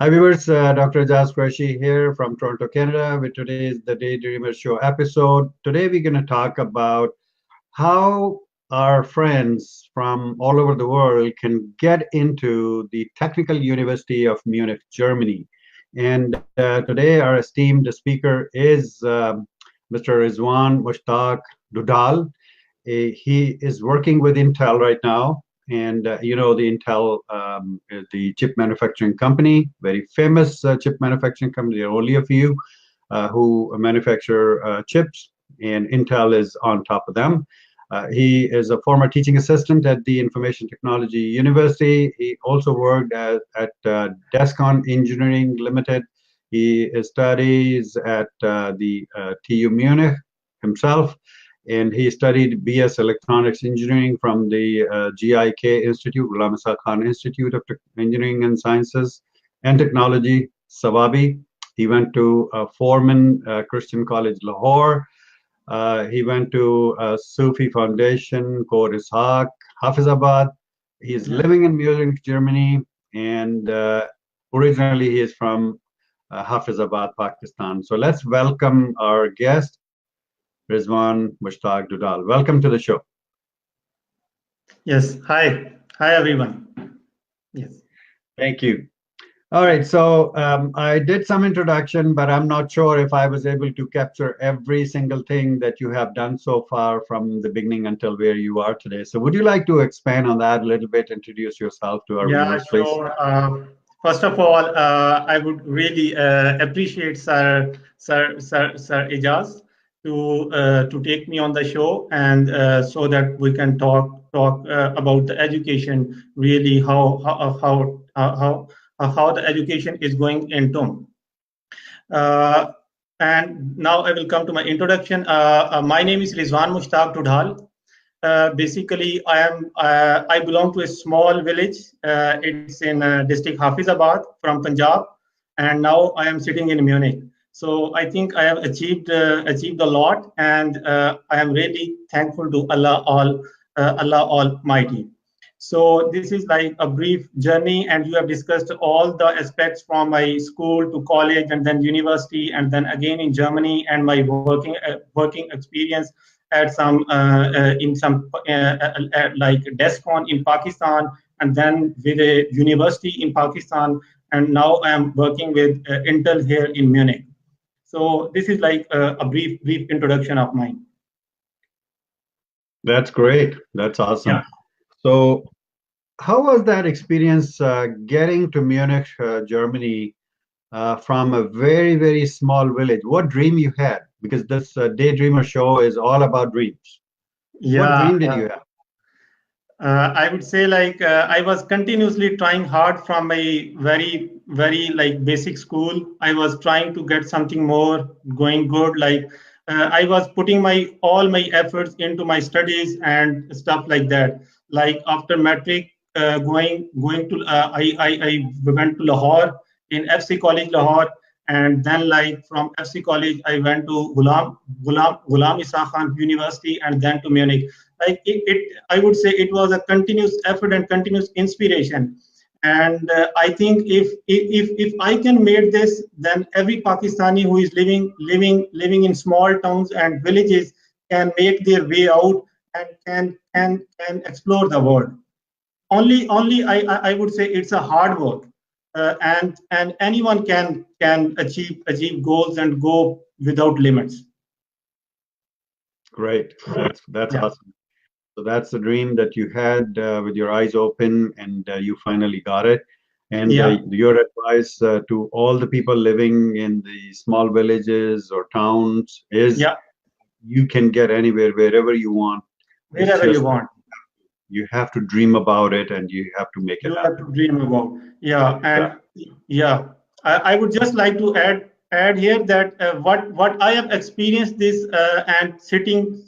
Hi viewers, Dr. Aijaz Qureshi here from Toronto, Canada with today's The Daydreamer Show episode. Today we're going to talk about how our friends from all over the world can get into the Technical University of Munich, Germany. And today our esteemed speaker is Mr. Rizwan Mushtaq Dhudhaal. He is working with Intel right now. And you know, the Intel, the chip manufacturing company, very famous chip manufacturing company. There are only a few who manufacture chips, and Intel is on top of them. He is a former teaching assistant at the Information Technology University. He also worked at Descon Engineering Limited. He studies at the TUM Munich himself, and he studied BS Electronics Engineering from the GIK Institute, Ghulam Institute of Engineering and Sciences and Technology, Swabi. He went to Forman Christian College, Lahore. He went to Sufi Foundation, Ishaq, Hafizabad. He's living in Munich, Germany, and originally he is from Hafizabad, Pakistan. So let's welcome our guest, Rizwan Mushtaq Dhudhaal. Welcome to the show. Yes. Hi. Hi, everyone. Yes. Thank you. All right. So I did some introduction, but I'm not sure if I was able to capture every single thing that you have done so far from the beginning until where you are today. So would you like to expand on that a little bit, introduce yourself to our viewers, please? Sure. First of all, I would really appreciate Sir Aijaz to take me on the show, and so that we can talk about the education, really how the education is going in TUM. And now I will come to my introduction. My name is Rizwan Mushtaq Dhudhaal. Basically, I belong to a small village. It's in district Hafizabad from Punjab, and now I am sitting in Munich. So I think I have achieved a lot, and I am really thankful to Allah Almighty. So this is like a brief journey, and you have discussed all the aspects from my school to college, and then university, and then again in Germany, and my working experience at some like Descon in Pakistan, and then with a university in Pakistan, and now I am working with Intel here in Munich. So this is like a brief introduction of mine. That's great. That's awesome. Yeah. So how was that experience getting to Munich, Germany, from a very, very small village? What dream you had? Because this Daydreamer show is all about dreams. Yeah. What dream did you have? I would say like I was continuously trying hard from my very like basic school. I was trying to get something more going good. Like I was putting all my efforts into my studies and stuff like that. Like after matric, going to I went to Lahore in FC College Lahore, and then like from FC College I went to Ghulam Ishaq University, and then to Munich. Like I would say it was a continuous effort and continuous inspiration. And I think if I can make this, then every Pakistani who is living in small towns and villages can make their way out and can explore the world. Only I would say it's a hard work, and anyone can achieve goals and go without limits. Great. That's awesome. So that's the dream that you had with your eyes open, and you finally got it. And your advice to all the people living in the small villages or towns is you can get anywhere, wherever you want. Wherever you want. You have to dream about it, and you have to make it happen. You have to dream about. I would just like to add here that what I have experienced this and sitting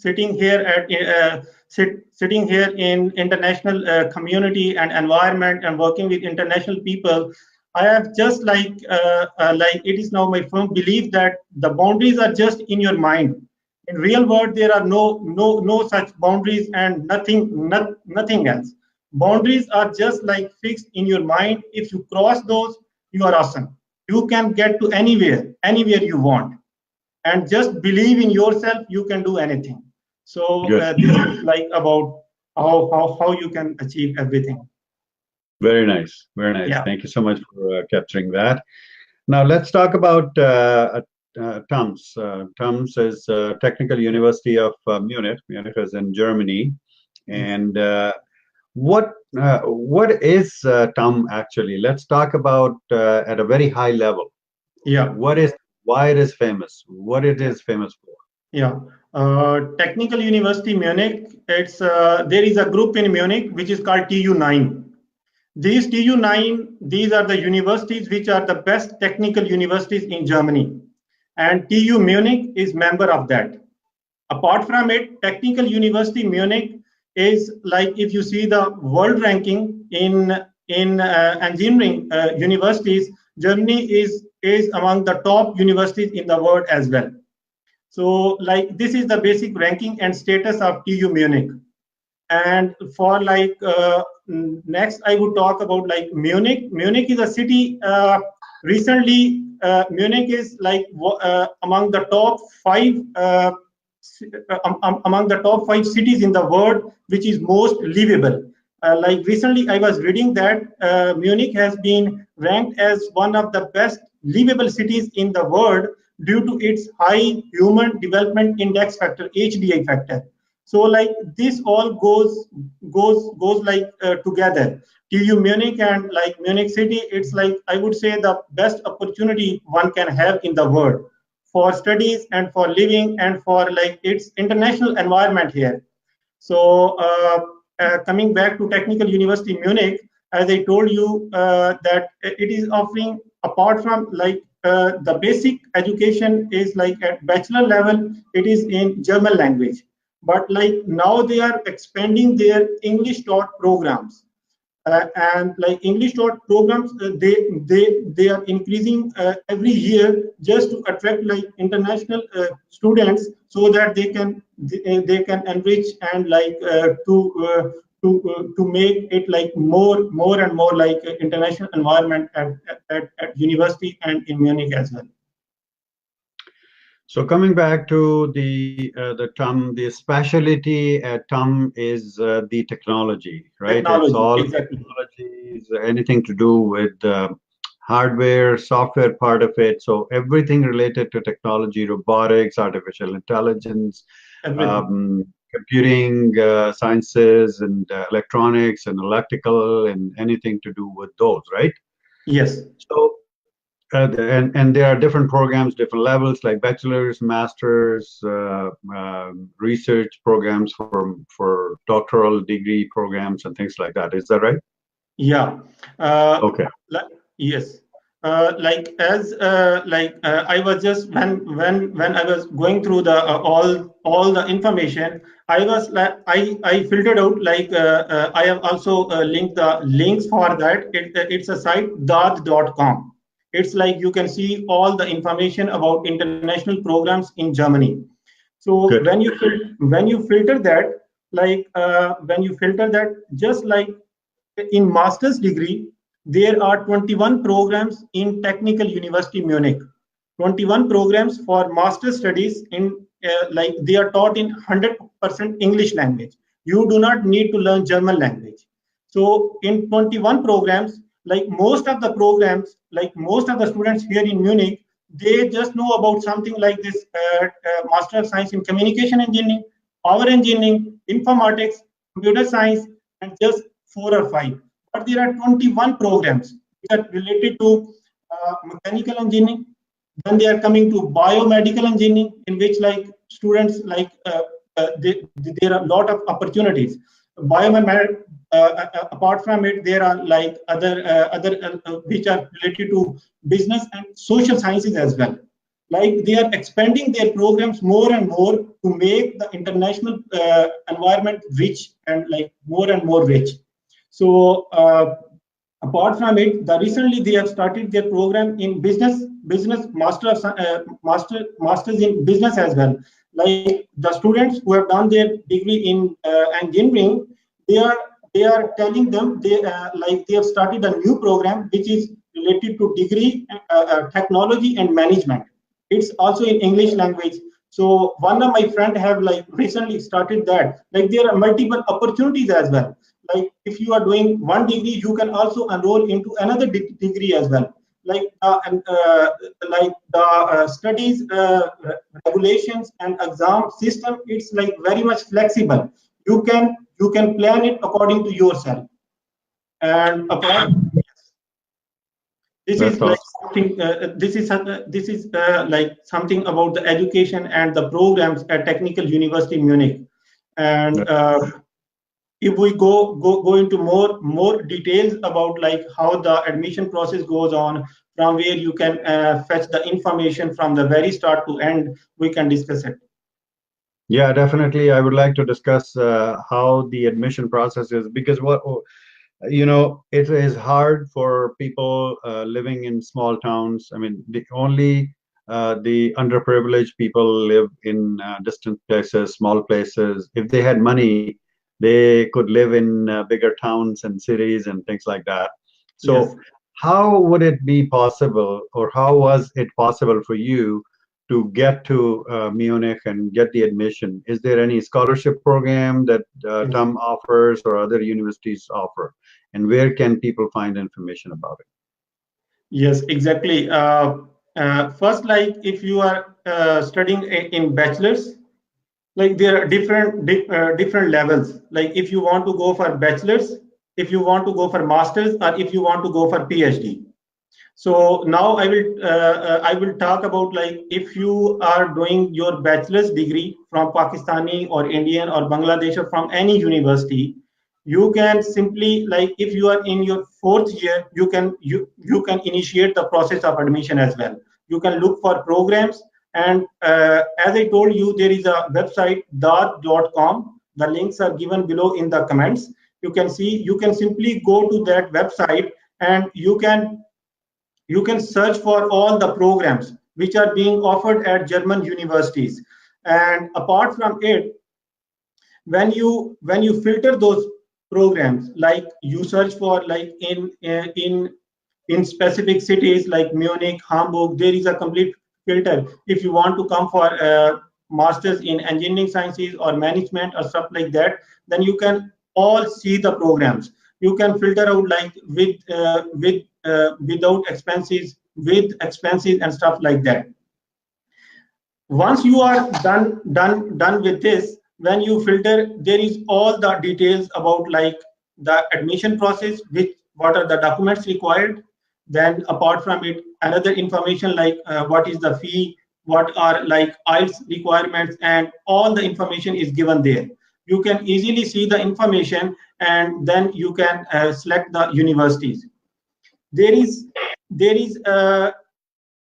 here in international community and environment and working with international people, I have just like it is now my firm belief that the boundaries are just in your mind. In real world, there are no such boundaries and nothing else. Boundaries are just like fixed in your mind. If you cross those, you are awesome. You can get to anywhere you want, and just believe in yourself. You can do anything. So Good. this is like about how you can achieve everything. Very nice. Very nice. Yeah. Thank you so much for capturing that. Now let's talk about TUMS. TUMS is Technical University of Munich. Munich is in Germany. Yes. And what is TUM actually? Let's talk about at a very high level. Yeah. Why it is famous? What it is famous for? Yeah. Technical University Munich. It's there is a group in Munich which is called TU9. These TU9, these are the universities which are the best technical universities in Germany, and TU Munich is member of that. Apart from it, Technical University Munich is like, if you see the world ranking in engineering universities, Germany is among the top universities in the world as well. So like this is the basic ranking and status of TU Munich. And for like next, I would talk about like Munich. Munich is a city. Recently, Munich is like among the top five among the top five cities in the world, which is most livable. Like recently, I was reading that Munich has been ranked as one of the best livable cities in the world due to its high Human Development Index factor (HDI) factor. So like this all goes like together. TU Munich and like Munich City, it's like I would say the best opportunity one can have in the world for studies and for living and for like its international environment here. So coming back to Technical University Munich, as I told you that it is offering, apart from like the basic education is like at bachelor level, it is in German language. But like now they are expanding their English taught programs. And like English taught programs, they are increasing every year just to attract like international students, so that they can enrich and like to make it like more and more like international environment at university and in Munich as well. So coming back to the TUM, the specialty at TUM is the technology, right? Technology, It's all exactly. technologies, anything to do with hardware, software part of it. So everything related to technology, robotics, artificial intelligence, computing sciences, and electronics and electrical, and anything to do with those, right? Yes. So and there are different programs, different levels, like bachelor's, master's, research programs for doctoral degree programs and things like that. Is that right? Yeah. Okay. Yes. Like as I was just when I was going through the all the information, I was like I filtered out like I have also linked the links for that. It's a site dad.com. It's like you can see all the information about international programs in Germany. So Good. when you filter that, like when you filter that, just like in master's degree, there are 21 programs in Technical University Munich. 21 programs for master's studies in like they are taught in 100% English language. You do not need to learn German language. So in 21 programs, like most of the programs, like most of the students here in Munich, they just know about something like this Master of Science in Communication Engineering, Power Engineering, Informatics, Computer Science, and just 4 or 5. But there are 21 programs that are related to mechanical engineering. Then they are coming to biomedical engineering, in which like students like there are a lot of opportunities. Biomed, apart from it, there are like other which are related to business and social sciences as well. Like they are expanding their programs more and more to make the international environment rich and like more and more rich. So apart from it, recently they have started their program in business masters in business as well. Like the students who have done their degree in engineering, they are telling them they like they have started a new program which is related to degree, technology and management. It's also in English language. So one of my friend have like recently started that. Like there are multiple opportunities as well. Like if you are doing one degree, you can also enroll into another degree as well. Like like the studies regulations and exam system, it's like very much flexible. You can plan it according to yourself. And apart, this That's is like awesome. something. This is like something about the education and the programs at Technical University Munich. And if we go into more details about like how the admission process goes on, from where you can fetch the information from the very start to end, we can discuss it. Yeah, definitely. I would like to discuss how the admission process is because it is hard for people living in small towns. I mean, the underprivileged people live in distant places, small places. If they had money, they could live in bigger towns and cities and things like that. Yes. So, how would it be possible, or how was it possible for you to get to Munich and get the admission? Is there any scholarship program that Yes. TUM offers or other universities offer? And where can people find information about it? Yes, exactly. First, like if you are studying in bachelor's, like there are different levels. Like if you want to go for bachelor's, if you want to go for master's, or if you want to go for PhD. So now I will talk about like if you are doing your bachelor's degree from Pakistani or Indian or Bangladesh or from any university, you can simply, like if you are in your fourth year, you can initiate the process of admission as well. You can look for programs, and as I told you, there is a website dot.com. The links are given below in the comments. You can see, you can simply go to that website, and you can search for all the programs which are being offered at German universities. And apart from it, when you filter those programs, like you search for like in specific cities like Munich, Hamburg, there is a complete filter. If you want to come for masters in engineering sciences or management or stuff like that, then you can all see the programs. You can filter out like without expenses, with expenses and stuff like that. Once you are done with this, when you filter, there is all the details about like the admission process, which what are the documents required. Then apart from it, another information like what is the fee, what are like IELTS requirements, and all the information is given there. You can easily see the information, and then you can select the universities. There is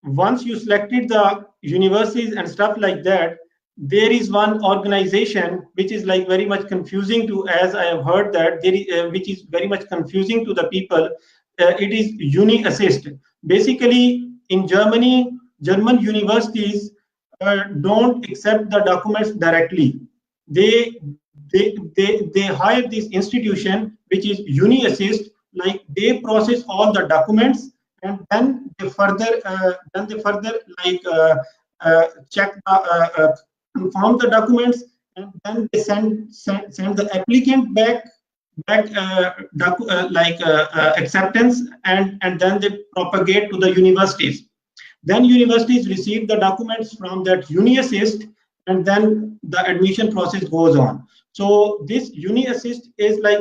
once you selected the universities and stuff like that, there is one organization which is like very much confusing to, as I have heard that there is, which is very much confusing to the people. It is Uni Assist. Basically, in Germany, German universities don't accept the documents directly. They hire this institution which is Uni Assist. Like they process all the documents, and then they further like check the confirm the documents, and then they send the applicant back acceptance, and then they propagate to the universities. Then universities receive the documents from that Uni Assist, and then the admission process goes on. So this Uni Assist is like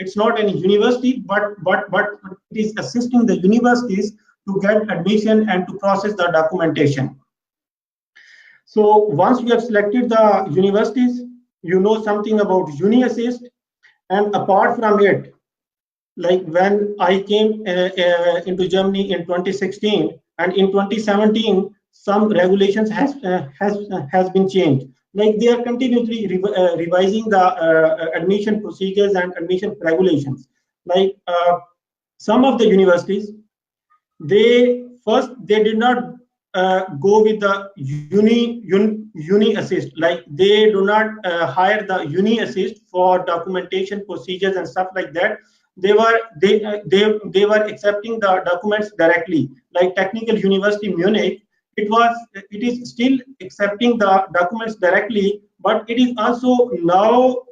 it's not any university, but it is assisting the universities to get admission and to process the documentation. So once you have selected the universities, you know something about Uni Assist, and apart from it, like when I came into Germany in 2016, and in 2017, some regulations has been changed. Like they are continuously revising the admission procedures and admission regulations. Like some of the universities, they did not go with the uni assist. Like they do not hire the Uni Assist for documentation procedures and stuff like that. they were accepting the documents directly. Like Technical University Munich, it is still accepting the documents directly, but it is also now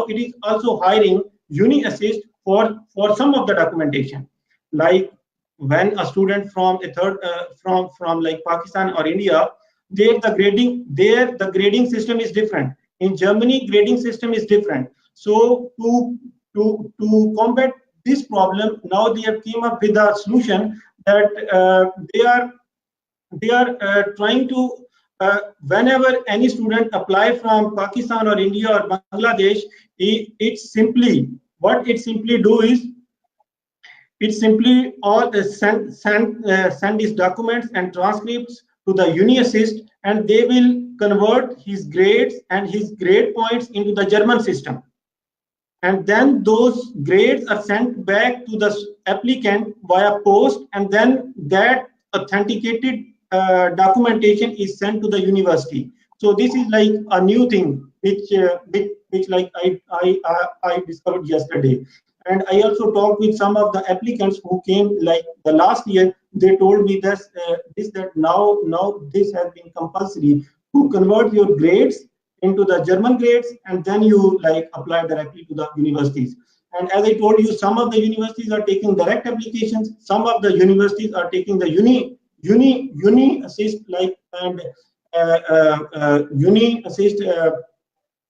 it is also hiring uni assist for some of the documentation. Like when a student from a third from like Pakistan or India, there the grading system is different. In Germany, grading system is different. So to combat this problem, now they have came up with a solution that they are trying to whenever any student apply from Pakistan or India or Bangladesh, it simply what it simply do is it simply all send his documents and transcripts to the uni assist, and they will convert his grades and his grade points into the German system, and then those grades are sent back to the applicant via post, and then that authenticated documentation is sent to the university. So this is like a new thing which like I discovered yesterday. And I also talked with some of the applicants who came like the last year. They told me this that now this has been compulsory to convert your grades into the German grades, and then you like apply directly to the universities. And as I told you, some of the universities are taking direct applications, some of the universities are taking the uni assist like and uni assist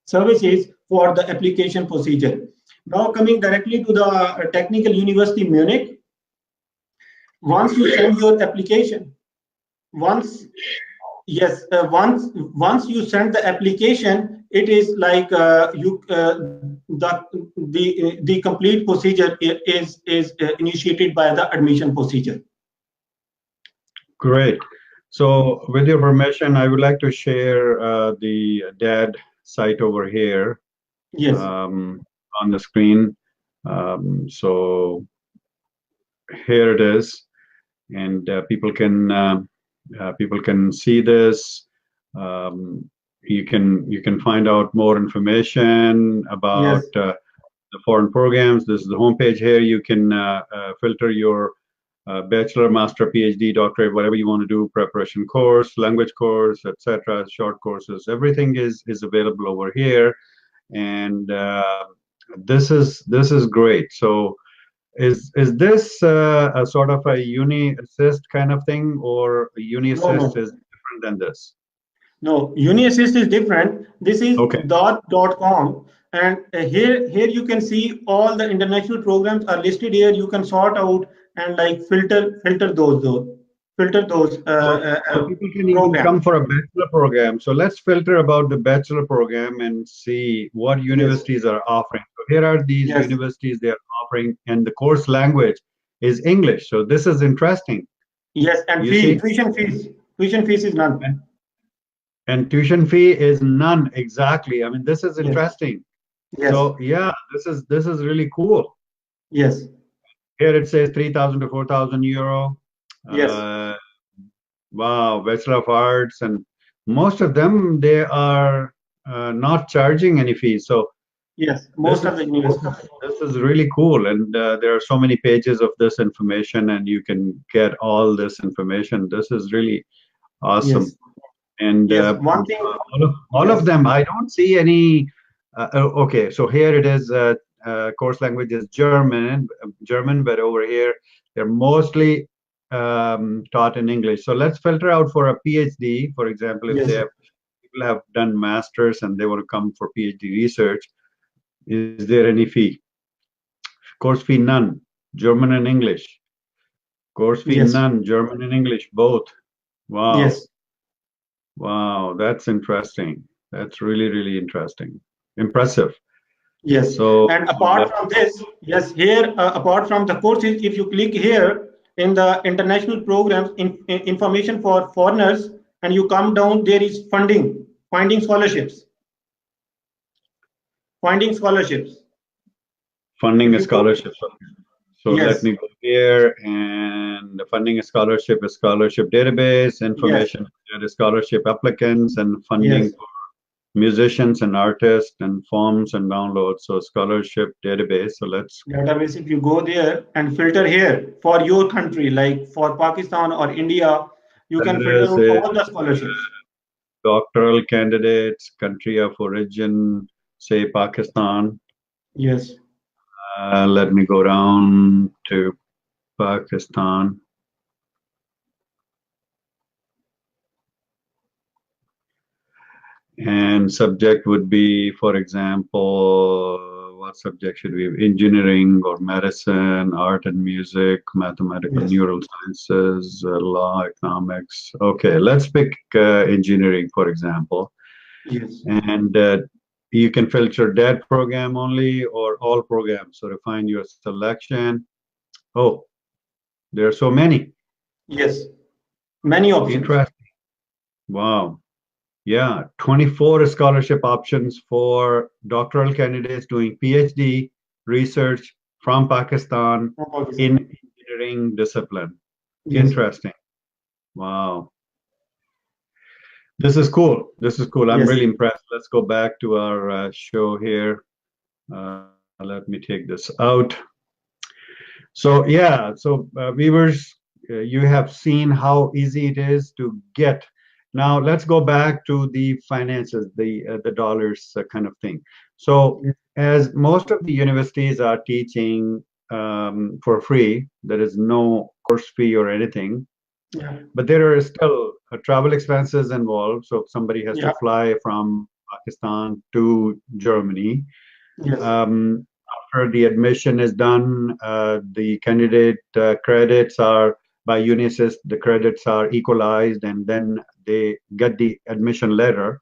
services for the application procedure. Now coming directly to the Technical University Munich, once you send your application, once yes, once you send the application, it is like the complete procedure is initiated by the admission procedure. Great. So, with your permission, I would like to share the DAD site over here. Yes. On the screen. So here it is, and people can see this. You can find out more information about the foreign programs. This is the homepage here. You can filter your bachelor, master, PhD, doctorate, whatever you want to do, preparation course, language course, etc., short courses. Everything is available over here, and this is great. So is this a sort of a uni assist kind of thing, or uni assist is different than this? No, uni assist is different. This is .com, and here you can see all the international programs are listed here. You can sort out and like filter those. Filter those. So people can even come for a bachelor program. So let's filter about the bachelor program and see what universities are offering. So here are these universities they are offering, and the course language is English. So this is interesting. Yes, and tuition fees is none. And tuition fee is none, exactly. I mean, this is interesting. Yes. So yeah, this is really cool. Yes. Here it says 3,000 to 4,000 euro. Yes. Wow, Bachelor of Arts, and most of them they are not charging any fees. So yes, most of the universities. This is really cool, and there are so many pages of this information, and you can get all this information. This is really awesome. Yes. And one thing, all of them, I don't see any. Okay, so here it is. Course language is German, but over here they're mostly taught in English. So let's filter out for a PhD, for example, if people have done masters and they want to come for PhD research. Is there any fee? Course fee none. German and English. Course fee none. German and English both. Wow. Yes. Wow, that's interesting. That's really interesting. Impressive. Yes. So, and apart from this, here apart from the courses, if you click here in the international programs information for foreigners, and you come down, there is finding scholarships. Funding a scholarship. So let me go here, and the funding a scholarship is scholarship database, information, there is scholarship applicants, and funding for musicians and artists and forms and downloads. So scholarship database. So let's. Database, if you go there and filter here for your country, like for Pakistan or India, you can That filter is out it. all the scholarships. Doctoral candidates, country of origin, say Pakistan. Yes. Let me go down to Pakistan. And subject would be, for example, what subject should we have? Engineering or medicine, art and music, mathematical, Yes. neural sciences, law, economics. Okay, let's pick engineering, for example. Yes. And you can filter that program only or all programs. So refine your selection. Oh, there are so many. Yes. Many options. Interesting. Wow. Yeah, 24 scholarship options for doctoral candidates doing PhD research from Pakistan No Pakistan. in engineering discipline. Yes. Interesting. Wow. This is cool. This is cool. I'm Yes. really impressed. Let's go back to our show here. Let me take this out. So, yeah, so viewers, you have seen how easy it is to get. Now, let's go back to the finances, the dollars kind of thing. So, Yes. as most of the universities are teaching for free, there is no course fee or anything, Yeah. but there are still travel expenses involved. So, if somebody has to Yeah. fly from Pakistan to Germany, Yes. after the admission is done, the candidate credits are by Unisys, the credits are equalized, and then they get the admission letter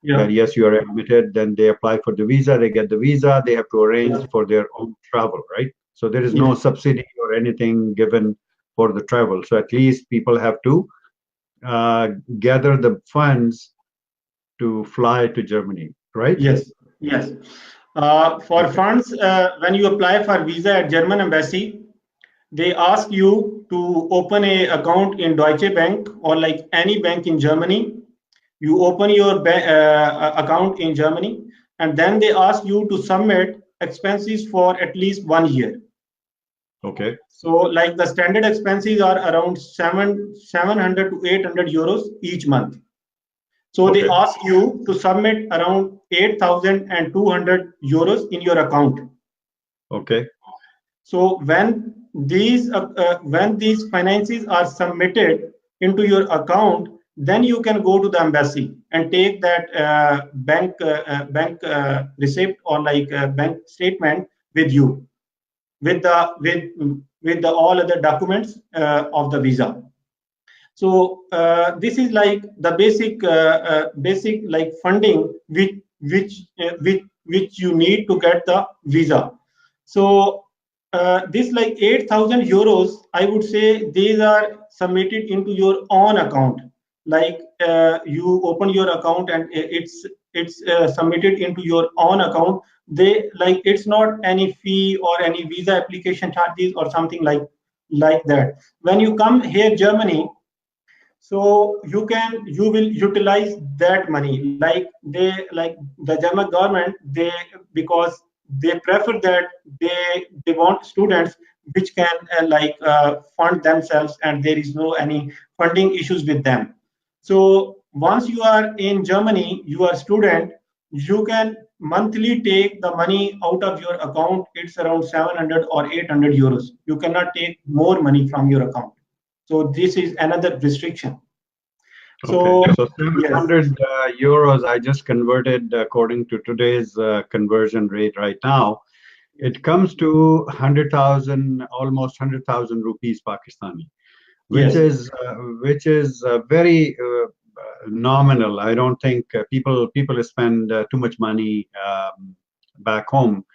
that Yeah. yes, you are admitted. Then they apply for the visa, they get the visa, they have to arrange Yeah. for their own travel, right? So there is no Yes. subsidy or anything given for the travel. So at least people have to uh, gather the funds to fly to Germany, right? Yes. Yes. For Okay. funds, when you apply for visa at German embassy, they ask you to open a account in Deutsche Bank or like any bank in Germany. You open your account in Germany, and then they ask you to submit expenses for at least 1 year. Okay. So, like the standard expenses are around 700 to 800 euros each month. So they Okay. ask you to submit around 8,200 euros in your account. Okay. So when these finances are submitted into your account, then you can go to the embassy and take that bank receipt or like bank statement with you with the all other documents of the visa. So this is like the basic like funding which you need to get the visa. So this like 8,000 euros, I would say these are submitted into your own account. Like you open your account and it's submitted into your own account. They like it's not any fee or any visa application charges or something like that. When you come here, Germany, so you will utilize that money like like the German government, they because they prefer that they want students which can fund themselves and there is no any funding issues with them. So once you are in Germany, you are student, you can monthly take the money out of your account. It's around 700 or 800 euros. You cannot take more money from your account. So this is another restriction. Okay, So so yes, 700 euros, I just converted according to today's conversion rate right now. It comes to 100,000, almost 100,000 rupees Pakistani, yes, which is very nominal. I don't think people spend too much money back home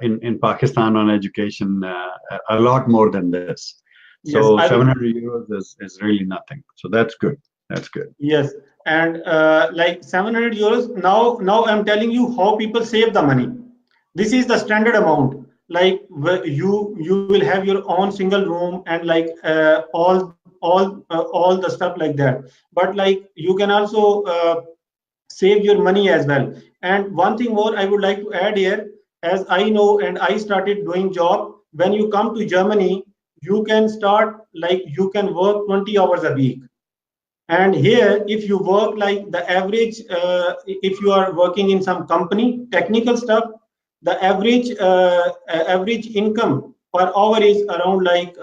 in Pakistan on education, a lot more than this. yes. So I would 700 euros is really nothing. So that's good. That's good. yes, and like 700 euros. Now I'm telling you how people save the money. This is the standard amount. Like you will have your own single room and like all the stuff like that. But like you can also save your money as well. And one thing more I would like to add here, as I know and I started doing job, when you come to Germany, you can start like you can work 20 hours a week. And here, if you work like the average, if you are working in some company, technical stuff, the average income per hour is around like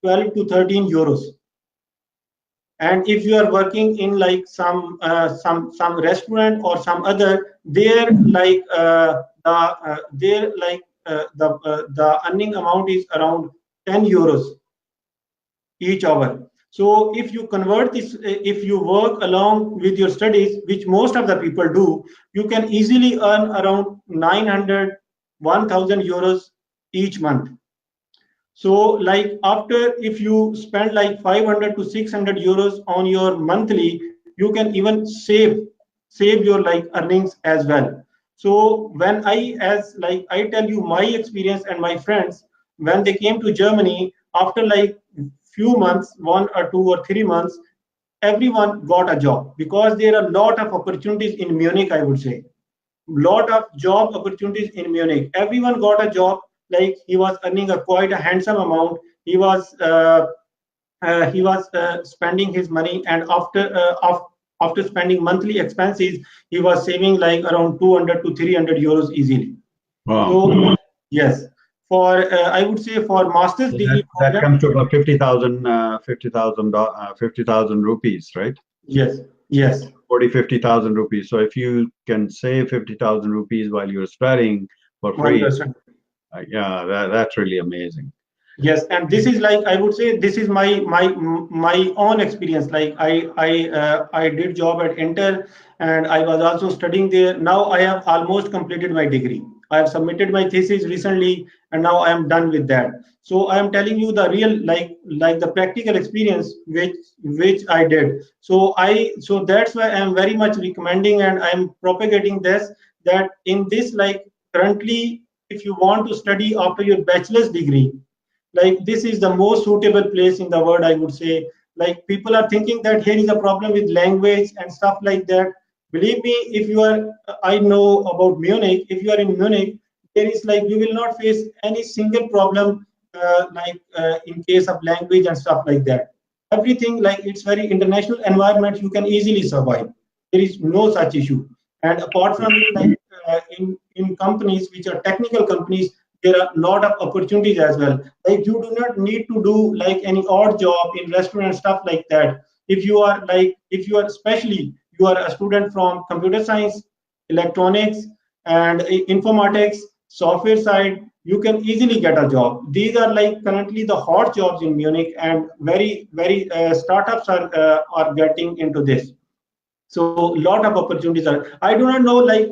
12 to 13 euros. And if you are working in like some restaurant or some other, there like there like the earning amount is around 10 euros each hour. So if you convert this, if you work along with your studies, which most of the people do, you can easily earn around 900, 1000 euros each month. So like after, if you spend like 500 to 600 euros on your monthly, you can even save your like earnings as well. So when I tell you my experience and my friends, when they came to Germany, after like few months, 1 or 2 or 3 months, everyone got a job, because there are a lot of opportunities in Munich, I would say. Lot of job opportunities in Munich. Everyone got a job. Like he was earning a quite a handsome amount. He was spending his money, and after spending monthly expenses, he was saving like around 200 to 300 euros easily. Wow. So yes, for I would say for master's So degree that program. comes to about 50,000 rupees, right? Yes, yes. 40, 50,000 rupees. So if you can save 50,000 rupees while you're studying for free, 1%. yeah, that's really amazing. Yes, and this is like I would say this is my own experience. Like I did job at Intel, and I was also studying there. Now I have almost completed my degree. I have submitted my thesis recently, and now I am done with that. So I am telling you the real like the practical experience which I did. So that's why I am very much recommending, and I am propagating this, that in this like currently, if you want to study after your bachelor's degree, like this is the most suitable place in the world, I would say. Like people are thinking that here is a problem with language and stuff like that. Believe me, if you are, I know about Munich, if you are in Munich, there is like you will not face any single problem, in case of language and stuff like that. Everything, like it's very international environment, you can easily survive. There is no such issue. And apart from it, like in companies which are technical companies, there are a lot of opportunities as well. Like you do not need to do like any odd job in restaurant and stuff like that. If you are especially you are a student from computer science, electronics, and informatics, software side, you can easily get a job. These are like currently the hot jobs in Munich, and very startups are getting into this. So lot of opportunities are. I do not know like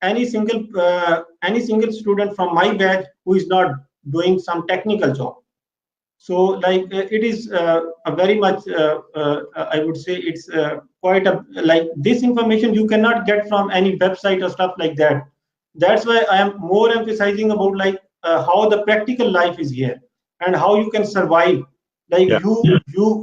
any single student from my batch who is not doing some technical job. So like it is a very much I would say it's quite a like this information you cannot get from any website or stuff like that. That's why I am more emphasizing about like how the practical life is here and how you can survive. Like Yeah. you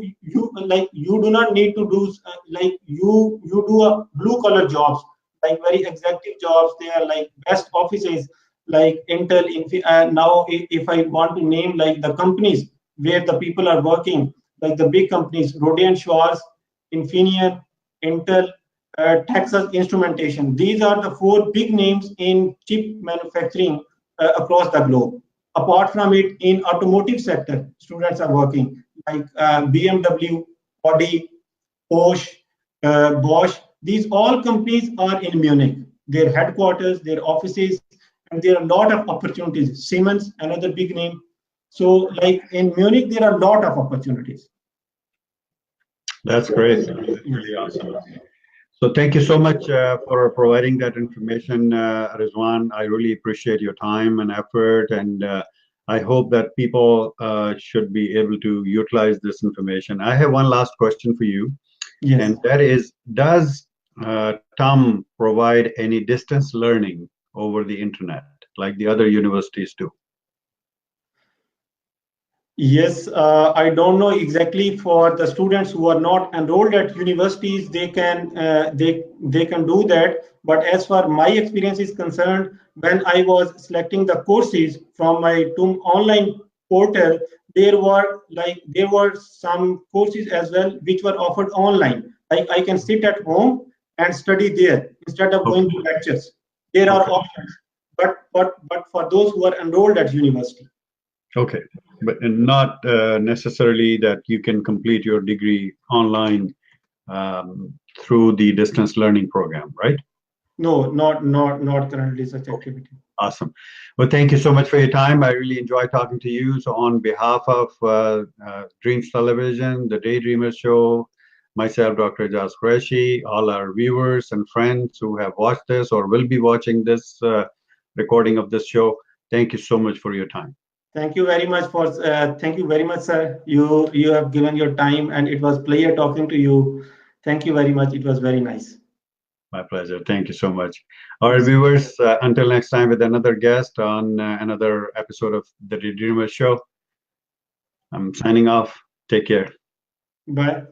like you do not need to do like you do a blue collar jobs, like very executive jobs. They are like best offices like Intel. And now if I want to name like the companies where the people are working, like the big companies, Rodin Schwarz, Infineon, Intel, Texas Instrumentation. These are the four big names in chip manufacturing across the globe. Apart from it, in automotive sector, students are working like BMW, Audi, Porsche, Bosch. These all companies are in Munich. Their headquarters, their offices, and there are a lot of opportunities. Siemens, another big name. So, like in Munich, there are a lot of opportunities. That's great. That's really awesome. So thank you so much for providing that information, Rizwan. I really appreciate your time and effort, and I hope that people should be able to utilize this information. I have one last question for you, Yes. and that is, does TUM provide any distance learning over the internet like the other universities do? Yes, I don't know exactly for the students who are not enrolled at universities, they can do that. But as far my experience is concerned, when I was selecting the courses from my TUM online portal, there were some courses as well which were offered online. Like I can sit at home and study there instead of going Okay. to lectures. There are Okay. options, but for those who are enrolled at university. Okay. But not necessarily that you can complete your degree online through the distance learning program, right? No, not currently such Okay. activity. Awesome. Well, thank you so much for your time. I really enjoyed talking to you. So, on behalf of Dreams Television, the Daydreamers Show, myself, Dr. Aijaz Qureshi, all our viewers and friends who have watched this or will be watching this recording of this show, thank you so much for your time. Thank you very much for thank you very much, sir. You have given your time, and it was pleasure talking to you. Thank you very much. It was very nice. My pleasure. Thank you so much. All right, Yes. viewers, until next time with another guest on another episode of the Daydreamers Show, I'm signing off. Take care. Bye.